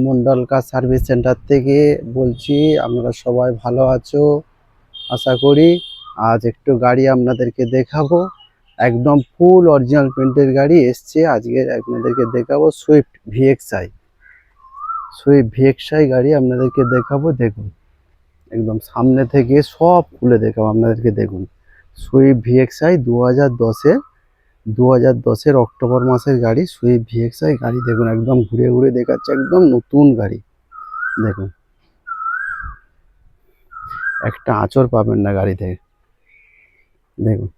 Mondal car service centre থেকে বলছি। আপনারা সবাই ভালো আছো আশা করি। আজ একটু গাড়ি আপনাদেরকে দেখাবো, একদম ফুল অরিজিনাল প্রিন্টের গাড়ি এসছে। আজকে আপনাদেরকে দেখাবো সুইফট ভিএক্সআই গাড়ি আপনাদেরকে দেখাবো। দেখুন একদম সামনে থেকে সব খুলে দেখাবো আপনাদেরকে। দেখুন সুইফট ভিএক্সআই 2010-এর অক্টোবর মাসের গাড়ি। সুইফট ভিএক্সআই গাড়ি দেখুন, একদম ঘুরে ঘুরে দেখাচ্ছে, একদম নতুন গাড়ি। দেখুন একটা আঁচড় পাবেন না গাড়ি থেকে। দেখুন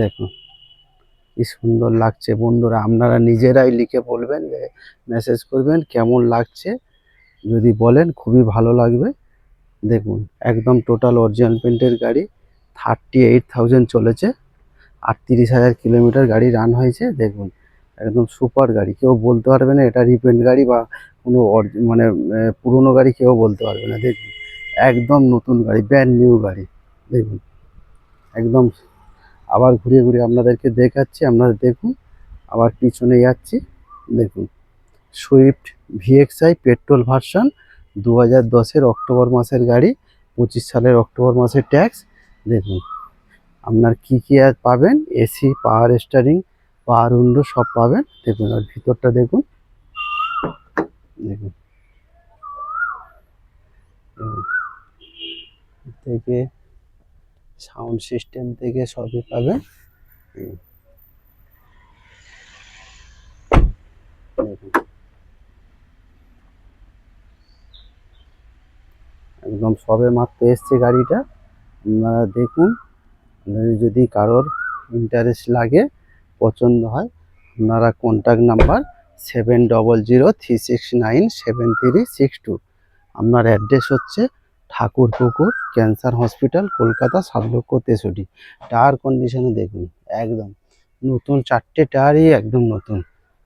দেখুন কি সুন্দর লাগছে। বন্ধুরা আপনারা নিজেরাই লিখে বলবেন, মেসেজ করবেন কেমন লাগছে। যদি বলেন খুবই ভালো লাগবে। দেখুন একদম টোটাল অরিজিনাল পেন্টের গাড়ি। 38,000 চলেছে, 38,000 কিলোমিটার গাড়ি রান হয়েছে। দেখুন একদম সুপার গাড়ি, কেউ বলতে পারবে না এটা রিপেন্ট গাড়ি বা কোনো মানে পুরনো গাড়ি, কেউ বলতে পারবে না। দেখুন একদম নতুন গাড়ি, ব্র্যান্ড নিউ গাড়ি। দেখুন একদম আবার ঘুরিয়ে ঘুরিয়ে আপনাদেরকে দেখাচ্ছি, আপনারা দেখুন। আবার পিছনে যাচ্ছি, দেখুন সুইফট ভিএক্সআই পেট্রোল ভার্সন 2010-এর অক্টোবর মাসের গাড়ি, 25 সালের অক্টোবর মাসের ট্যাক্স। দেখুন আপনার কী কী আর পাবেন, এসি, পাওয়ার স্টিয়ারিং, পাওয়ার উইন্ডো সব পাবেন। দেখুন আর ভিতরটা দেখুন। দেখুন থেকে সাউন্ড সিস্টেম থেকে সবই পাবেন। দেখুন একদম সবে মাত্র এসছে গাড়িটা। আপনারা দেখুন, যদি কারোর ইন্টারেস্ট লাগে, পছন্দ হয়, আপনারা কন্ট্যাক্ট নাম্বার 7003697362। আপনার অ্যাড্রেস হচ্ছে Thakurpukur cancer hospital, Kolkata 7,63,000। Tyre কন্ডিশনে দেখুন একদম নতুন, 4টে টায়ারই একদম নতুন।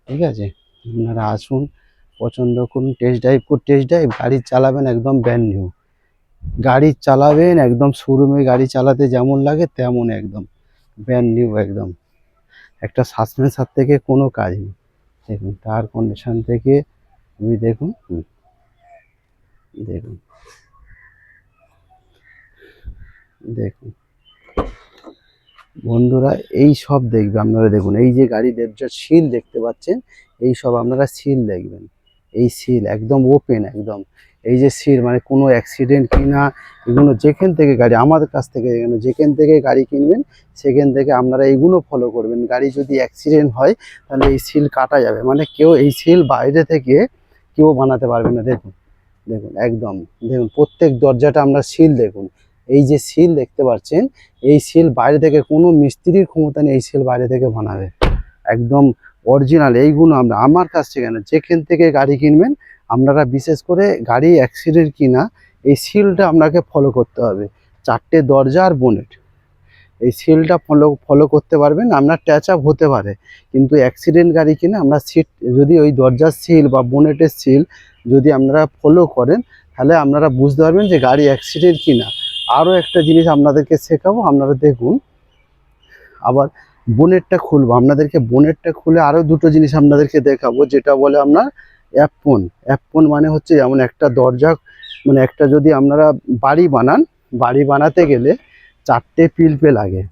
ঠিক আছে, আপনারা আসুন, পছন্দ করুন, টেস্ট ড্রাইভ গাড়ি চালাবেন, একদম ব্র্যান্ড নিউ গাড়ি চালাবেন। একদম শোরুমে গাড়ি চালাতে যেমন লাগে তেমন, একদম ব্র্যান্ড নিউ। একদম একটা সাসপেন্সার থেকে কোনো কাজ নেই। দেখুন টায়ার কন্ডিশন থেকে আপনি দেখুন। দেখুন দেখুন বন্ধুরা, এই সব দেখবে আপনারা। দেখুন এই যে গাড়িদের যে সিল দেখতে পাচ্ছেন, এই সব আপনারা সিল দেখবেন। এই সিল একদম ওপেন, একদম এই যে সিল মানে কোনো অ্যাক্সিডেন্ট কিনা, এগুলো যেখান থেকে গাড়ি আমাদের কাছ থেকে যেখান থেকে গাড়ি কিনবেন সেখান থেকে আপনারা এইগুলো ফলো করবেন। গাড়ি যদি অ্যাক্সিডেন্ট হয় তাহলে এই সিল কাটা যাবে, মানে কেউ এই সিল বাইরে থেকে কেউ বানাতে পারবে না। দেখুন দেখুন একদম দেখুন প্রত্যেক দরজাটা আমরা সিল দেখুন। এই যে সিল দেখতে পাচ্ছেন, এই সিল বাইরে থেকে কোনো মিস্ত্রির ক্ষমতা নেই এই সিল বাইরে থেকে বানাবে। একদম অরিজিনাল এইগুলো আমরা আমার কাছ থেকে না, যেখান থেকে গাড়ি কিনবেন আপনারা বিশেষ করে গাড়ি অ্যাক্সিডেন্ট কিনা এই সিলটা আপনাকে ফলো করতে হবে। 4টে দরজা আর বোনেট, এই সিলটা ফলো করতে পারবেন। আপনার ট্যাচ আপ হতে পারে, কিন্তু অ্যাক্সিডেন্ট গাড়ি কিনে আমরা সিট যদি ওই দরজার সিল বা বোনেটের সিল যদি আপনারা ফলো করেন, তাহলে আপনারা বুঝতে পারবেন যে গাড়ি অ্যাক্সিডেন্ট কিনা। আরও একটা জিনিস আপনাদেরকে শেখাবো, আপনারা দেখুন। আবার বোনেটটা খুলবো আপনাদেরকে, বোনেটটা খুলে আরও দুটো জিনিস আপনাদেরকে দেখাবো, যেটা বলে আপনার অ্যাপন। অ্যাপন মানে হচ্ছে যেমন একটা দরজা, মানে একটা যদি আপনারা বাড়ি বানান, বাড়ি বানাতে গেলে 4টে পিলপে লাগে।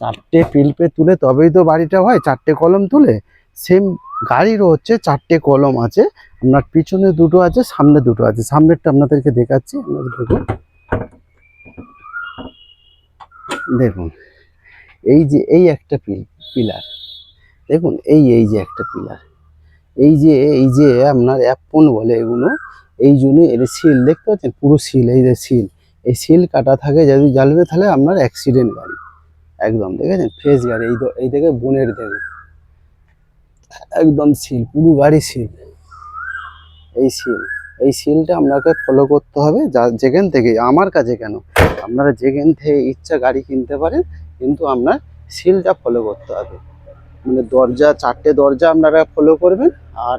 4টে পিলপে তুলে তবেই তো বাড়িটা হয়, 4টে কলম তুলে। সেম গাড়িরও হচ্ছে 4টে কলম আছে। আপনার পিছনে দুটো আছে, সামনে দুটো আছে। সামনেরটা আপনাদেরকে দেখাচ্ছি, আপনাদের দেখুন। দেখুন এই যে এই একটা পিলার, দেখুন এই যে একটা পিলার, এই যে আপনার অ্যাপন বলে এগুলো। এই জন্য এর সিল দেখতে পাচ্ছেন, পুরো সিল, এই যে সিল, এই সিল কাটা থাকে। যদি জ্বালবে তাহলে আপনার অ্যাক্সিডেন্ট গাড়ি। একদম দেখেছেন ফ্রেশ গাড়ি। এই দেখে বোনের দেখে একদম সিল, পুরো গাড়ি সিল। এই সিলটা আপনাকে ফলো করতে হবে, যেখান থেকে আমার কাছে কেন, আপনারা যেখান থেকে ইচ্ছা গাড়ি কিনতে পারেন, কিন্তু আপনার সিলটা ফলো করতে হবে। মানে দরজা, 4টে দরজা আপনারা ফলো করবেন, আর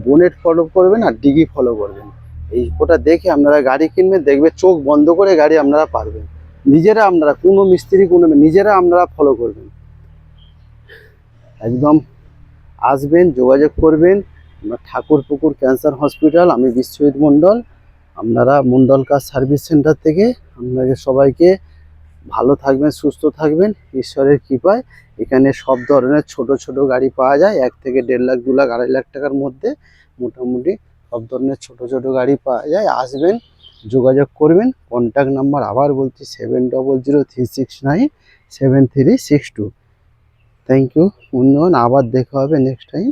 বোনেট ফলো করবেন, আর ডিগি ফলো করবেন। এই ওটা দেখে আপনারা গাড়ি কিনবেন, দেখবে চোখ বন্ধ করে গাড়ি আপনারা পারবেন। নিজেরা আপনারা কোনো মিস্ত্রি কোনো নিজেরা আপনারা ফলো করবেন, একদম আসবেন, যোগাযোগ করবেন। আমরা ঠাকুরপুকুর ক্যান্সার হসপিটাল, আমি বিশ্বজিৎ মণ্ডল, আপনারা মণ্ডল কার সার্ভিস সেন্টার থেকে। আপনাদের সবাইকে ভালো থাকবেন, সুস্থ থাকবেন, ঈশ্বরের কৃপায়। এখানে সব ধরনের ছোট ছোট গাড়ি পাওয়া যায়, 1 থেকে 1.5 লাখ 2 লাখ 2.5 লাখ টাকার মধ্যে মোটামুটি সব ধরনের ছোট ছোট গাড়ি পাওয়া যায়। আসবেন, যোগাযোগ করবেন। কন্ট্যাক্ট নাম্বার আবার বলছি 7003697362। থ্যাংক ইউ বন্ধুগণ, আবার দেখা হবে নেক্সট টাইম।